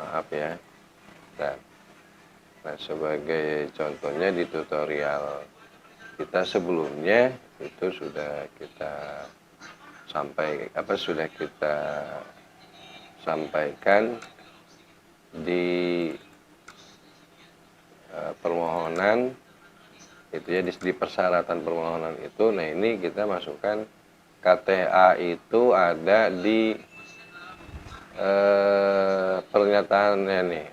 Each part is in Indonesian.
maaf ya. Nah, sebagai contohnya di tutorial kita sebelumnya itu sudah kita sampaikan di permohonan itu ya, di persyaratan permohonan itu. Nah, ini kita masukkan KTA itu ada di pernyataannya nih,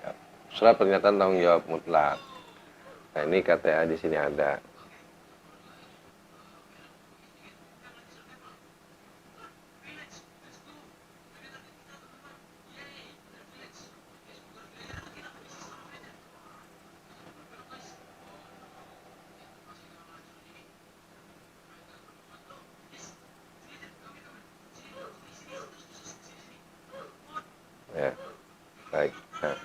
surat pernyataan tanggung jawab mutlak. Nah, ini KTA di sini ada. Ya, baik. Nah,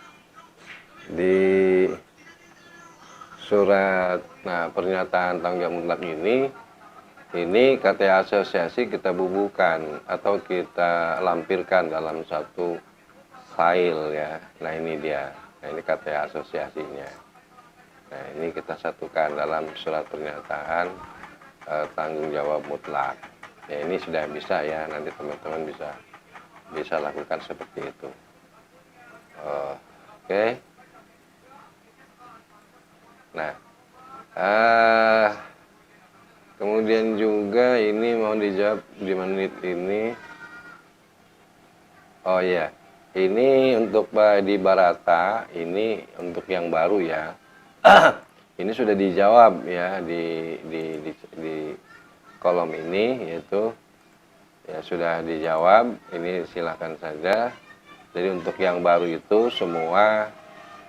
di surat pernyataan tanggung jawab mutlak ini KTA asosiasi kita bubuhkan atau kita lampirkan dalam satu file ya. Nah, ini dia. Nah, ini KTA asosiasinya. Nah, ini kita satukan dalam surat pernyataan tanggung jawab mutlak. Ya, ini sudah bisa ya, nanti teman-teman bisa lakukan seperti itu. Oke. Nah, kemudian juga ini mau dijawab di menit ini. Oh ya, ini untuk di Barata, ini untuk yang baru ya. Ini sudah dijawab ya di kolom ini, yaitu ya sudah dijawab. Ini silahkan saja. Jadi untuk yang baru itu semua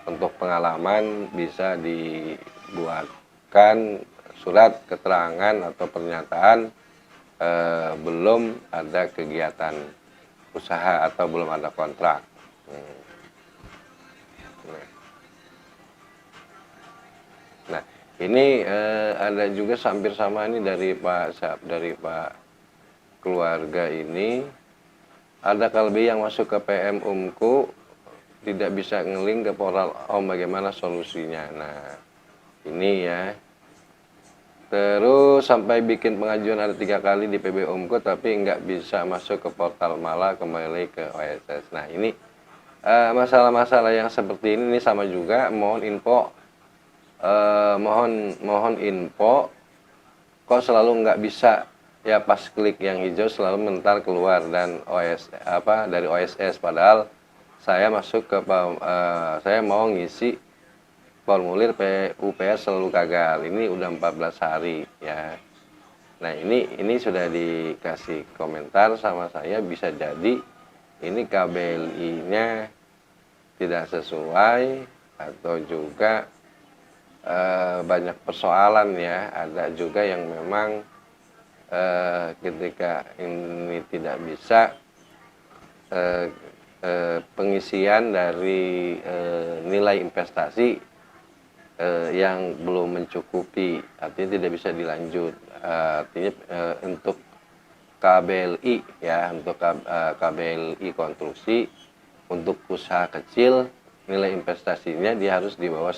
untuk pengalaman bisa dibuatkan surat keterangan atau pernyataan belum ada kegiatan usaha atau belum ada kontrak. Nah, ini ada juga hampir sama ini dari Pak keluarga ini. Ada KLBI yang masuk ke PM UMKU tidak bisa ngelink ke portal bagaimana solusinya. Nah, ini ya. Terus sampai bikin pengajuan ada 3 kali di PB UMKU tapi nggak bisa masuk ke portal, malah kembali ke OSS. Nah, ini masalah-masalah yang seperti ini sama juga. Mohon info, mohon info. Kok selalu nggak bisa ya, pas klik yang hijau selalu mentar keluar dan dari OSS, padahal saya masuk ke saya mau ngisi formulir PUPR selalu gagal. Ini udah 14 hari ya. Nah, ini sudah dikasih komentar sama saya, bisa jadi ini KBLI-nya tidak sesuai atau juga banyak persoalan ya. Ada juga yang memang ketika ini tidak bisa pengisian dari nilai investasi yang belum mencukupi, artinya tidak bisa dilanjut. Artinya untuk KBLI ya, untuk KBLI konstruksi untuk usaha kecil nilai investasinya dia harus di bawah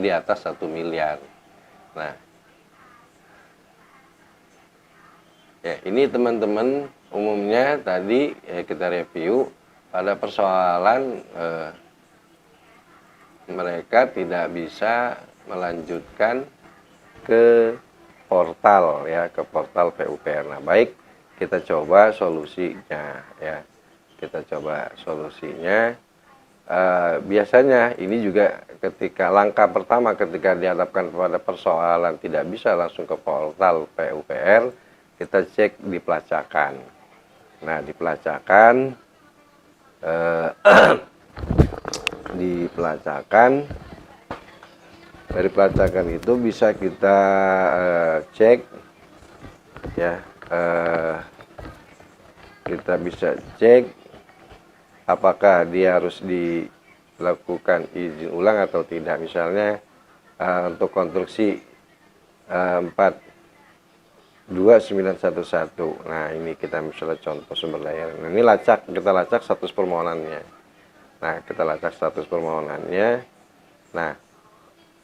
di atas 1 miliar. Nah, ya, ini teman-teman umumnya tadi kita review pada persoalan mereka tidak bisa melanjutkan ke portal ya, ke portal PUPR. Nah, baik, kita coba solusinya ya. Kita coba solusinya. Biasanya ini juga ketika langkah pertama ketika dihadapkan pada persoalan tidak bisa langsung ke portal PUPR, kita cek di pelacakan. Nah, di pelacakan dari pelacakan itu bisa kita cek ya, kita bisa cek apakah dia harus dilakukan izin ulang atau tidak. Misalnya untuk konstruksi 4 2911. Nah, ini kita misalnya contoh sumber daya. Nah, ini lacak, kita lacak status permohonannya. Nah, kita lacak status permohonannya. Nah,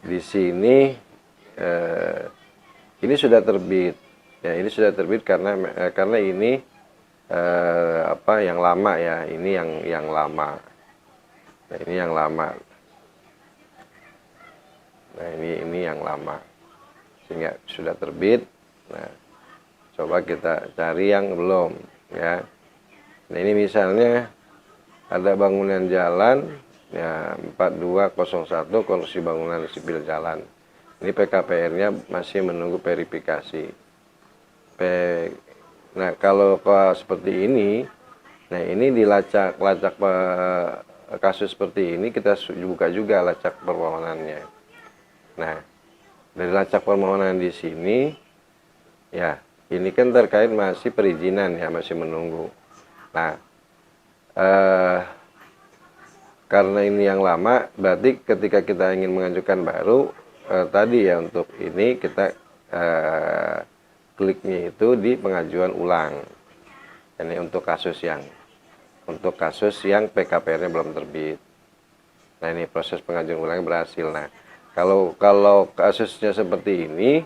di sini ini sudah terbit. Ya, ini sudah terbit karena ini apa yang lama ya. Ini yang lama. Nah, ini yang lama. Nah, ini yang lama. Sehingga sudah terbit. Nah, coba kita cari yang belum ya. Nah, ini misalnya ada bangunan jalan ya 4201 konstruksi bangunan sipil jalan. Ini PKPR-nya masih menunggu verifikasi. Nah, kalau seperti ini, nah ini dilacak kasus seperti ini kita buka juga lacak permohonannya. Nah, dari lacak permohonan di sini ya, ini kan terkait masih perizinan ya, masih menunggu. Nah, karena ini yang lama, berarti ketika kita ingin mengajukan baru, tadi ya untuk ini kita kliknya itu di pengajuan ulang. Ini untuk kasus yang PKPR-nya belum terbit. Nah, ini proses pengajuan ulang berhasil. Nah, kalau kasusnya seperti ini,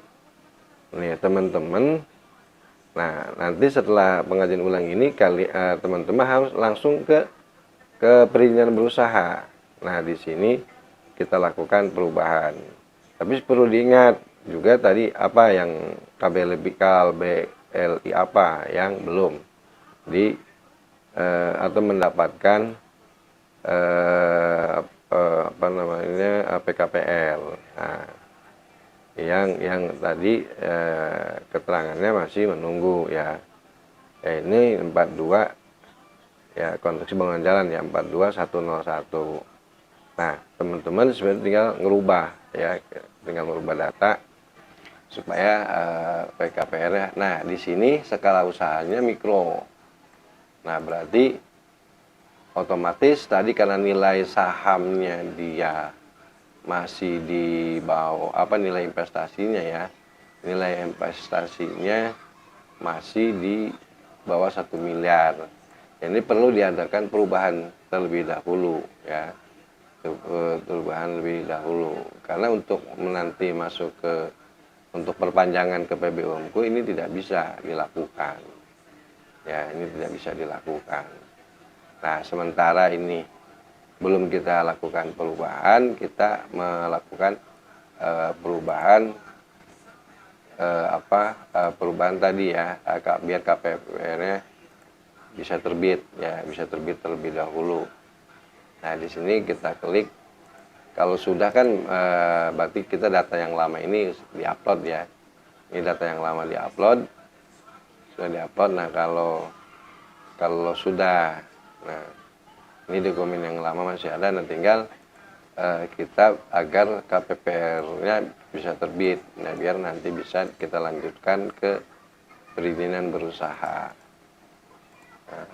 nih teman-teman, nah nanti setelah pengajuan ulang ini teman-teman harus langsung ke perizinan berusaha. Nah, di sini kita lakukan perubahan. Tapi perlu diingat juga tadi apa yang KBLI apa yang belum atau mendapatkan apa namanya PKPL. Nah, yang tadi keterangannya masih menunggu ya. Ini 42 ya, konstruksi bangunan jalan ya 42101. Nah, teman-teman sebenarnya tinggal ngerubah ya, tinggal merubah data supaya PKPR-nya. Nah, di sini skala usahanya mikro. Nah, berarti otomatis tadi karena nilai sahamnya dia masih di bawah nilai investasinya ya. Nilai investasinya masih di bawah 1 miliar. Ini perlu diadakan perubahan terlebih dahulu ya. Perubahan lebih dahulu karena untuk menanti masuk untuk perpanjangan ke PBUMku ini tidak bisa dilakukan ya, ini tidak bisa dilakukan. Nah, sementara ini belum kita lakukan perubahan, kita melakukan perubahan perubahan tadi ya, biar KPPR-nya bisa terbit ya, bisa terbit terlebih dahulu. Nah, di sini kita klik. Kalau sudah kan berarti kita data yang lama ini diupload ya. Ini data yang lama diupload, sudah diupload. Nah, kalau sudah, nah ini dokumen yang lama masih ada. Nah, tinggal kita agar KPPR-nya bisa terbit. Nah, biar nanti bisa kita lanjutkan ke perizinan berusaha. Nah,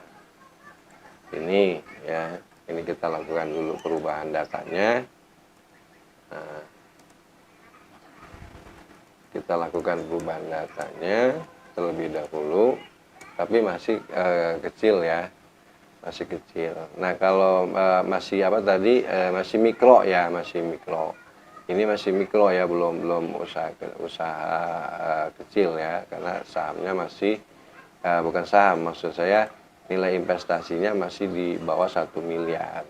ini ya. Ini kita lakukan dulu perubahan datanya. Nah, kita lakukan perubahan datanya terlebih dahulu, tapi masih kecil ya, masih kecil. Nah, kalau masih masih mikro ya, masih mikro. Ini masih mikro ya, belum usaha kecil ya, karena sahamnya masih bukan saham, maksud saya nilai investasinya masih di bawah 1 miliar.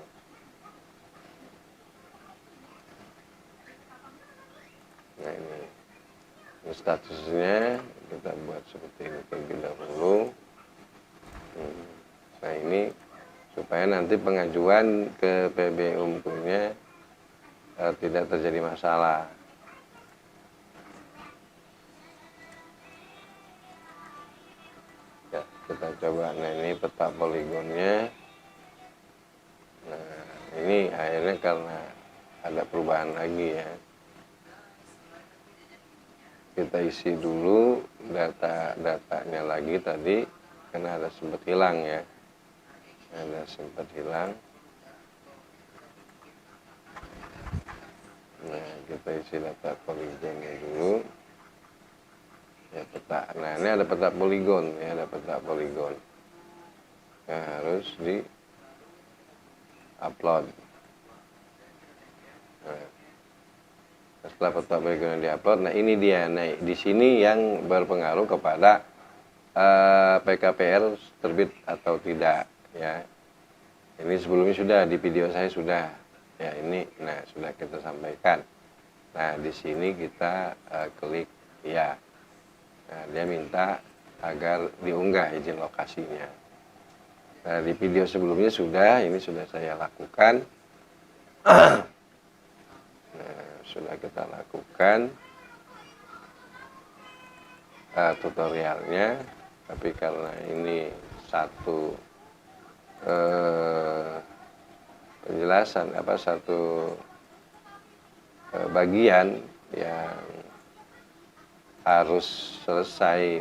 Nah, ini statusnya kita buat seperti ini terlebih dahulu. Nah, ini supaya nanti pengajuan ke PBUMku-nya tidak terjadi masalah. Ya, kita coba. Nah, ini peta poligonnya. Nah, ini akhirnya karena ada perubahan lagi ya. Kita isi dulu datanya lagi tadi, karena ada sempat hilang ya. Ada sempat hilang. Nah, kita isi data poligonnya dulu. ya peta. Nah ini ada peta poligon ya, ada peta poligon. Nah, harus di upload. Nah, setelah peta poligon di upload, nah ini dia. Nah di sini yang berpengaruh kepada PKPR terbit atau tidak ya. Ini sebelumnya sudah di video saya sudah ya ini, nah sudah kita sampaikan. Nah di sini kita klik ya. Nah dia minta agar diunggah izin lokasinya. Nah di video sebelumnya sudah, ini sudah saya lakukan. Nah sudah kita lakukan tutorialnya, tapi karena ini satu penjelasan satu bagian yang harus selesai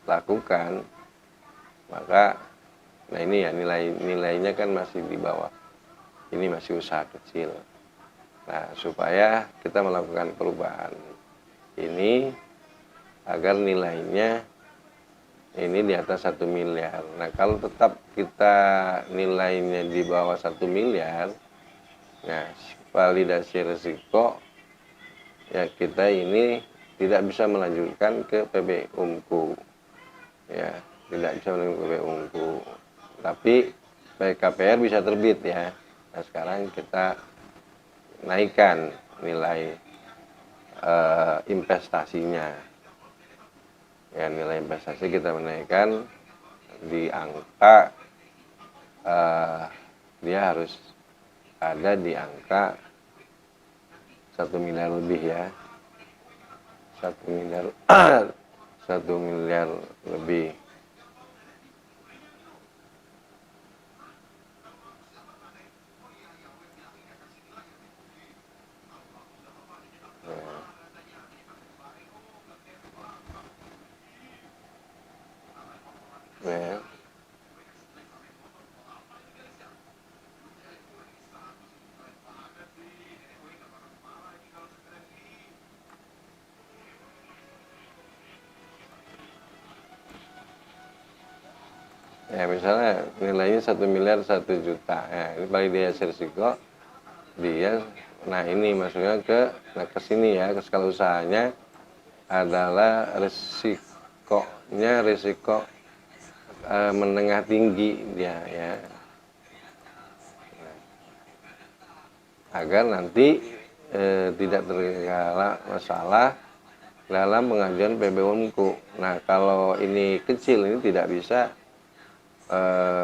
dilakukan, maka nah ini ya nilainya kan masih di bawah, ini masih usaha kecil. Nah supaya kita melakukan perubahan ini agar nilainya ini di atas 1 miliar. Nah kalau tetap kita nilainya di bawah 1 miliar, nah validasi risiko ya kita ini tidak bisa melanjutkan ke PB Umku ya, tidak bisa melanjutkan ke PB Umku, tapi PKPR bisa terbit ya. Nah sekarang kita naikkan nilai investasinya ya, nilai investasi kita menaikkan di angka dia harus ada di angka 1 miliar lebih ya, 1 miliar 1 miliar lebih. Ya. Ya misalnya nilainya 1 miliar 1 juta ya, ini validasi risiko dia. Nah ini masuknya ke sini ya, ke skala usahanya adalah risiko menengah tinggi dia ya, agar nanti tidak terkala masalah dalam pengajuan PB Umku. Nah kalau ini kecil, ini tidak bisa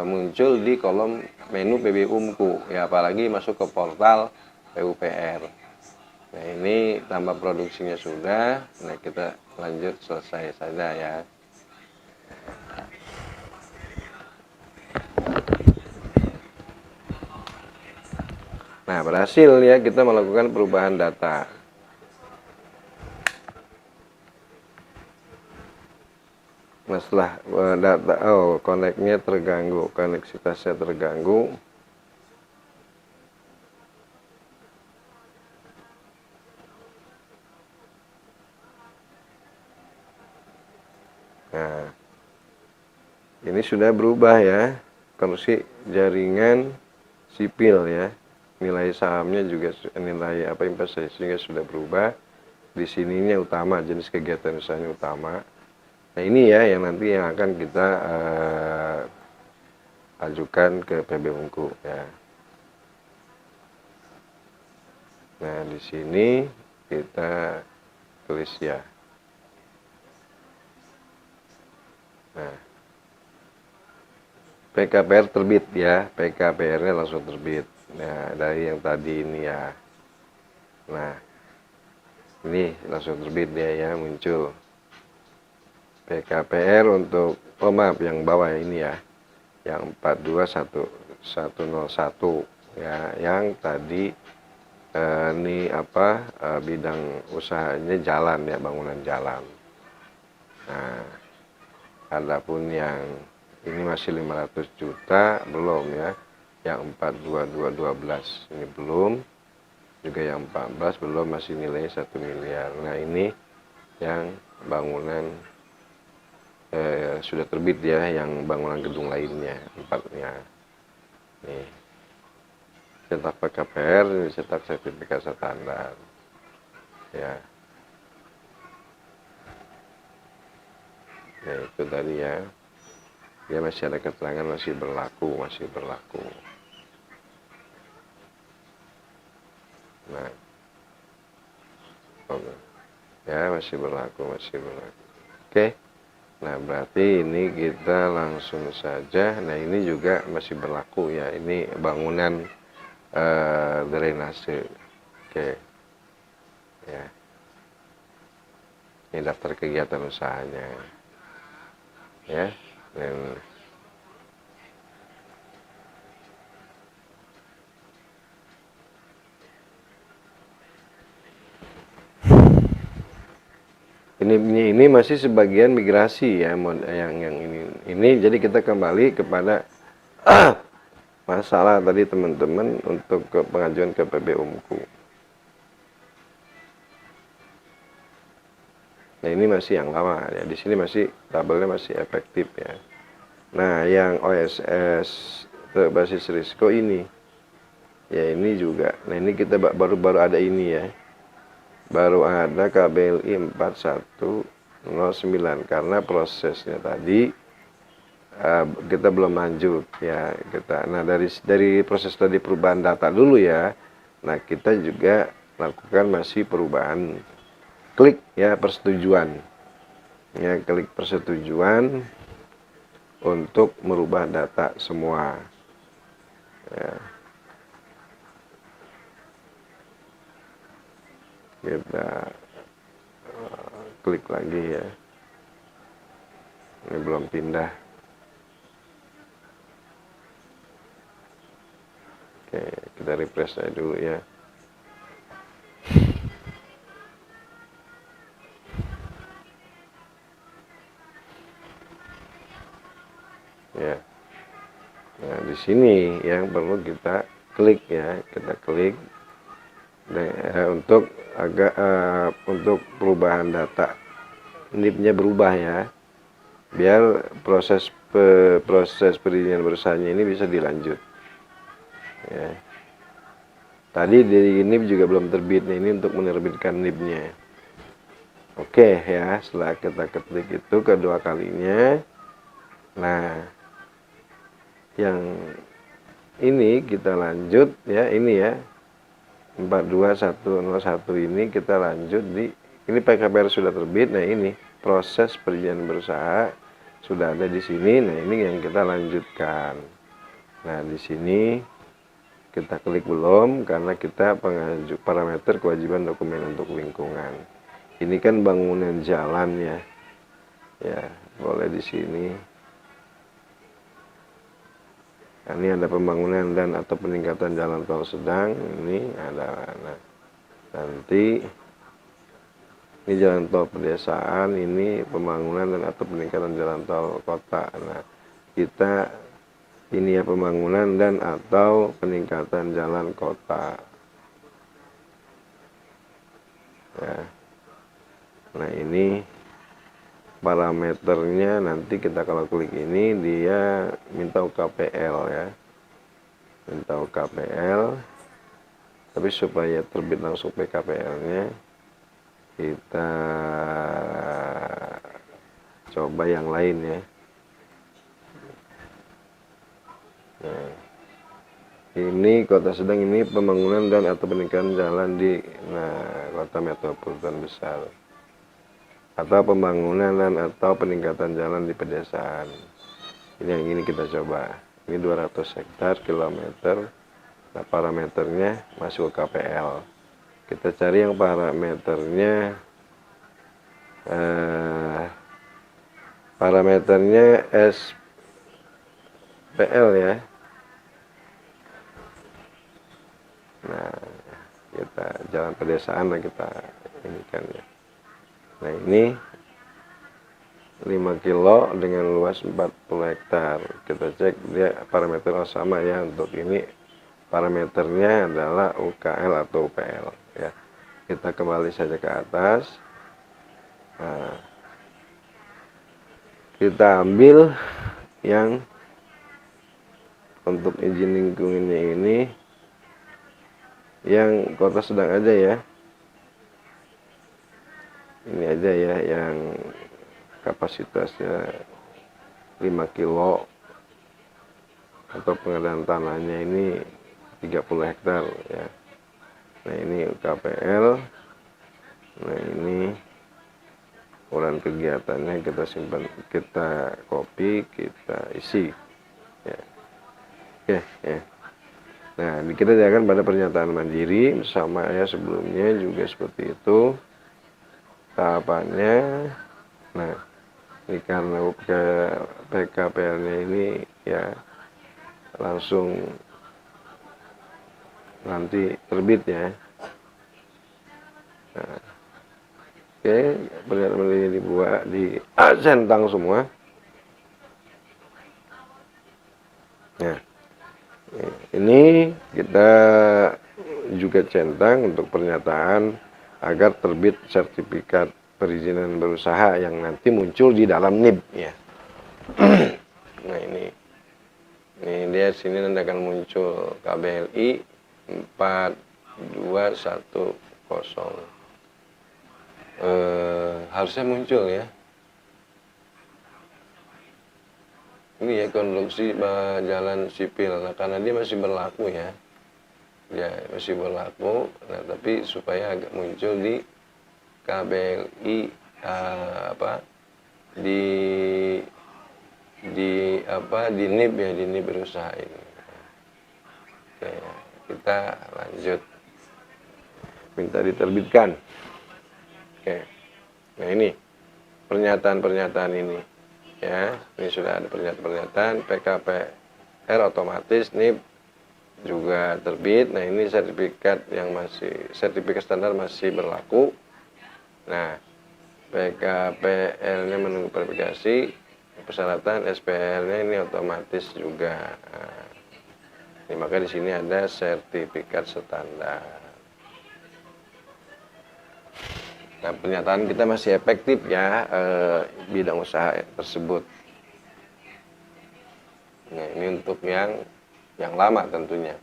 muncul di kolom menu PB Umku ya, apalagi masuk ke portal PUPR. Nah ini tambah produksinya sudah. Nah kita lanjut, selesai saja ya. Nah berhasil ya kita melakukan perubahan data. Nah setelah data, koneknya terganggu, koneksitasnya terganggu. Nah ini sudah berubah ya, konstruksi jaringan sipil ya, nilai sahamnya juga, nilai investasinya sudah berubah. Di sininya utama, jenis kegiatan usahanya utama. Nah ini ya yang nanti yang akan kita ajukan ke PB Umku ya. Nah di sini kita tulis ya. Nah PKPR terbit ya, PKPR-nya langsung terbit. Nah dari yang tadi ini ya. Nah ini langsung terbit dia ya, muncul PKPR untuk, maaf yang bawah ini ya, yang 421101 ya, yang tadi ini bidang usahanya jalan ya, bangunan jalan. Nah adapun yang ini masih 500 juta belum ya, yang 42212 ini belum. juga yang 14 belum, masih nilai 1 miliar. Nah ini yang bangunan sudah terbit ya, yang bangunan gedung lainnya, 4-nya. Nih, cetak PKPR, cetak sertifikat standar. Ya. Ya itu tadi ya. Dia masih ada keterangan masih berlaku. Nah, oke. Ya masih berlaku. Oke. Nah, berarti ini kita langsung saja. Nah, ini juga masih berlaku ya. Ini bangunan drainase. Oke. Ya. Ini daftar kegiatan usahanya. Ya. Dan ini masih sebagian migrasi ya, yang ini jadi kita kembali kepada masalah tadi teman-teman untuk pengajuan ke PB-UMKU. Nah ini masih yang lama ya, di sini masih tabelnya masih efektif ya. Nah yang OSS berbasis risiko ini ya, ini juga. Nah ini kita baru ada ini ya, baru ada KBLI 4109 karena prosesnya tadi kita belum lanjut ya kita. Nah dari proses tadi perubahan data dulu ya. Nah kita juga lakukan masih perubahan klik ya, persetujuan ya, klik persetujuan untuk merubah data semua ya. Kita klik lagi ya, ini belum pindah. Oke, kita refresh aja dulu ya. Ya. Nah, di sini yang perlu kita klik ya, kita klik untuk untuk perubahan data NIP-nya berubah ya, biar proses perizinan bersahanya ini bisa dilanjut ya. Tadi dari NIP juga belum terbit, nah ini untuk menerbitkan NIP-nya. Oke ya, setelah kita ketik itu kedua kalinya, nah yang ini kita lanjut ya, ini ya 42101 ini kita lanjut di ini, PKPR sudah terbit. Nah ini proses perizinan berusaha sudah ada di sini. Nah ini yang kita lanjutkan. Nah di sini kita klik belum karena kita pengajuan parameter kewajiban dokumen untuk lingkungan. Ini kan bangunan jalan ya. Ya, boleh di sini. Nah, ini ada pembangunan dan atau peningkatan jalan tol sedang. Ini ada. Nah, nanti ini jalan tol pedesaan, ini pembangunan dan atau peningkatan jalan tol kota. Nah, kita ini ya pembangunan dan atau peningkatan jalan kota. Ya. Nah, ini parameternya nanti kita kalau klik ini dia minta UKPL ya. Minta UKPL. Tapi supaya terbit langsung PKPL-nya, kita coba yang lain ya. Nah, ini kota sedang, ini pembangunan dan atau peningkatan jalan di kota metropolitan besar, atau pembangunan dan atau peningkatan jalan di pedesaan. Ini yang ini kita coba. Ini 200 hektar kilometer. Nah, parameternya masuk ke KPL. Kita cari yang parameternya SPL ya. Nah, kita jalan pedesaan lah kita ini kan ya. Nah, ini 5 kilo dengan luas 40 hektar. Kita cek dia parameter sama ya untuk ini parameternya adalah UKL atau UPL ya. Kita kembali saja ke atas. Nah, kita ambil yang untuk izin lingkungannya ini yang kota sedang aja ya. Ini aja ya yang kapasitasnya 5 kilo atau pengadaan tanahnya ini 30 hektar ya. Nah ini UKPL. Nah ini uraian kegiatannya kita simpan, kita copy, kita isi ya. Oke ya. Nah kita akan pada pernyataan mandiri sama ya, sebelumnya juga seperti itu tahapannya. Nah ini karena PKPL-nya ini ya langsung nanti terbit ya. Nah, oke, pernyataan dibuat di centang semua. Nah, ini kita juga centang untuk pernyataan agar terbit sertifikat perizinan berusaha yang nanti muncul di dalam NIB ya. Nah ini dia sini nanti akan muncul KBLI 4210. Harusnya muncul ya. Ini ya konstruksi jalan sipil. Nah, karena dia masih berlaku ya. Ya masih berlaku. Nah, tapi supaya agak muncul di KBLI di NIB ya, di NIB berusaha ini. Oke, kita lanjut. Minta diterbitkan. Oke. Nah, ini pernyataan-pernyataan ini. Ya, ini sudah ada pernyataan PKPR otomatis NIB juga terbit. Nah, ini sertifikat standar masih berlaku. Nah, PKPL-nya menunggu verifikasi, persyaratan SPL-nya ini otomatis juga. Ini maka di sini ada sertifikat standar. Nah, pernyataan kita masih efektif ya bidang usaha tersebut. Nah, ini untuk yang lama tentunya.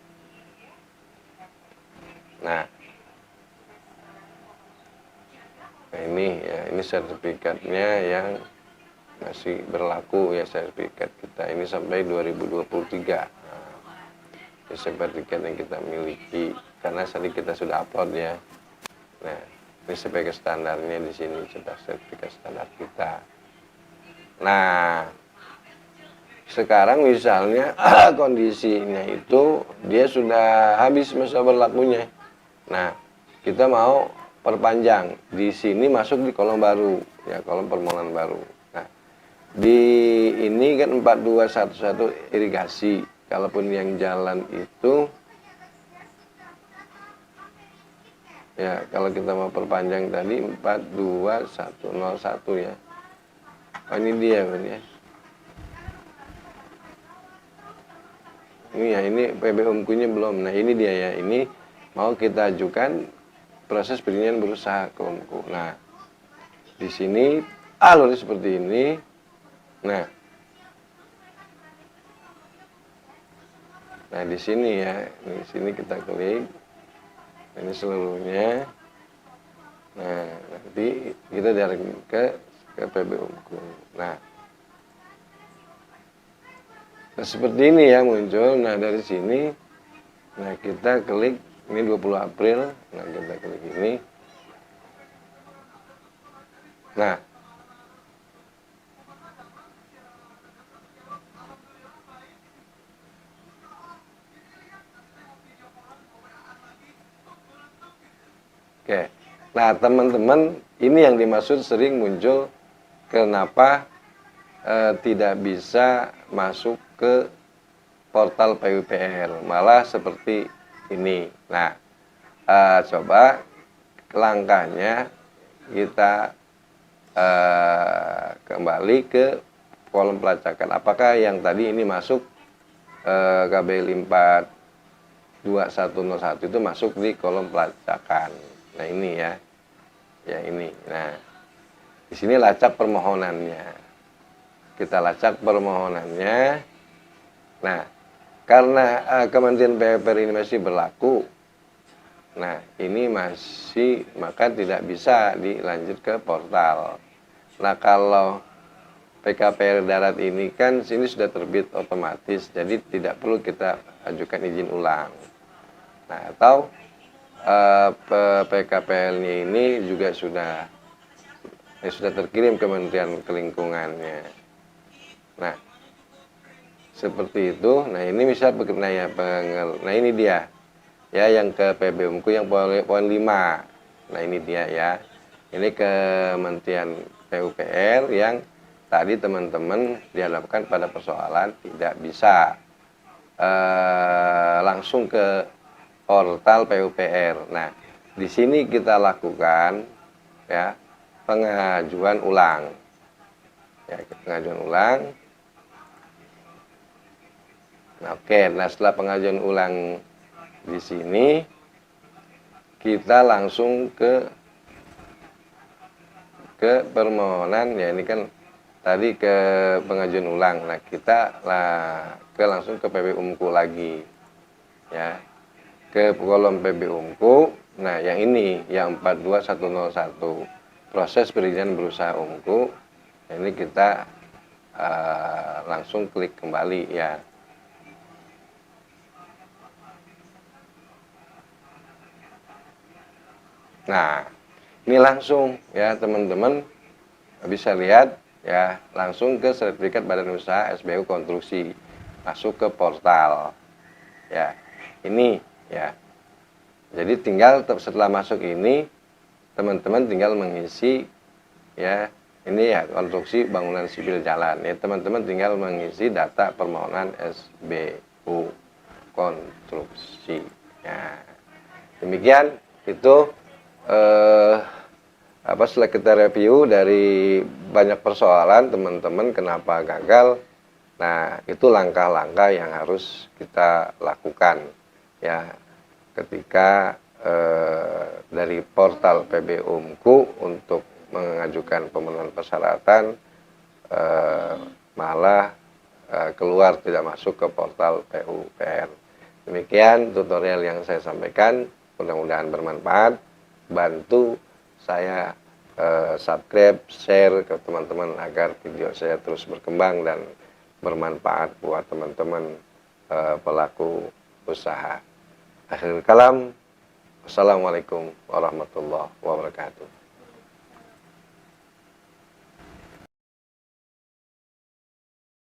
Nah, ini ya, ini sertifikatnya yang masih berlaku ya, sertifikat kita ini sampai 2023. Nah, ini sertifikat yang kita miliki karena tadi kita sudah upload ya. Nah, ini sebagai standarnya di sini sudah sertifikat standar kita. Nah, sekarang misalnya kondisinya itu dia sudah habis masa berlakunya. Nah, kita mau perpanjang. Di sini masuk di kolom baru, ya kolom permohonan baru. Nah, di ini kan 4211 irigasi. Kalaupun yang jalan itu ya, kalau kita mau perpanjang tadi 42101 ya. Oh, ini dia ya. Ini ya, ini PBUMK-nya belum. Nah, ini dia ya. Ini mau kita ajukan proses perizinan berusaha ke UMKU. Nah, di sini alurnya seperti ini. Nah, di sini ya. Di sini kita klik. Ini seluruhnya. Nah, nanti kita diarahkan ke PBUMK. Nah, seperti ini ya muncul. Nah, dari sini kita klik ini 20 April. Nah, kita klik ini. Nah, oke. Nah, teman-teman, ini yang dimaksud sering muncul kenapa tidak bisa masuk ke portal PUPR, malah seperti ini. Nah, coba langkahnya kita kembali ke kolom pelacakan. Apakah yang tadi ini masuk KBLI 2101 itu masuk di kolom pelacakan. Nah ini ya, ini. Nah di sini lacak permohonannya. Kita lacak permohonannya. Nah karena Kementerian PUPR ini masih berlaku, nah ini masih maka tidak bisa dilanjut ke portal. Nah kalau PKPR darat ini kan sini sudah terbit otomatis, jadi tidak perlu kita ajukan izin ulang. Nah atau PKPL-nya ini juga sudah terkirim Kementerian Kelingkungannya. Nah seperti itu. Nah ini bisa berkenanya nah ini dia ya, yang ke PBUMku yang poin 5. Nah ini dia ya, ini Kementerian PUPR yang tadi teman-teman dihadapkan pada persoalan tidak bisa langsung ke portal PUPR. Nah di sini kita lakukan ya pengajuan ulang ya, pengajuan ulang. Nah, oke, nah setelah pengajuan ulang di sini kita langsung ke permohonan ya, ini kan tadi ke pengajuan ulang. Nah kita langsung ke PBUMku lagi ya, ke kolom PBUMku. Nah yang ini yang 42101 proses perizinan berusaha umku, ini kita langsung klik kembali ya. Nah, ini langsung ya teman-teman bisa lihat ya, langsung ke sertifikat badan usaha SBU konstruksi, masuk ke portal. Ya, ini ya. Jadi tinggal setelah masuk ini teman-teman tinggal mengisi ya, ini ya konstruksi bangunan sipil jalan. Ya, teman-teman tinggal mengisi data permohonan SBU konstruksi. Ya. Demikian itu setelah kita review dari banyak persoalan teman-teman kenapa gagal. Nah itu langkah-langkah yang harus kita lakukan ya ketika dari portal PBUMku untuk mengajukan pemenuhan persyaratan malah keluar tidak masuk ke portal PUPR. Demikian tutorial yang saya sampaikan, mudah-mudahan bermanfaat. Bantu saya subscribe, share ke teman-teman agar video saya terus berkembang dan bermanfaat buat teman-teman pelaku usaha. Akhirul kalam, wassalamualaikum warahmatullahi wabarakatuh.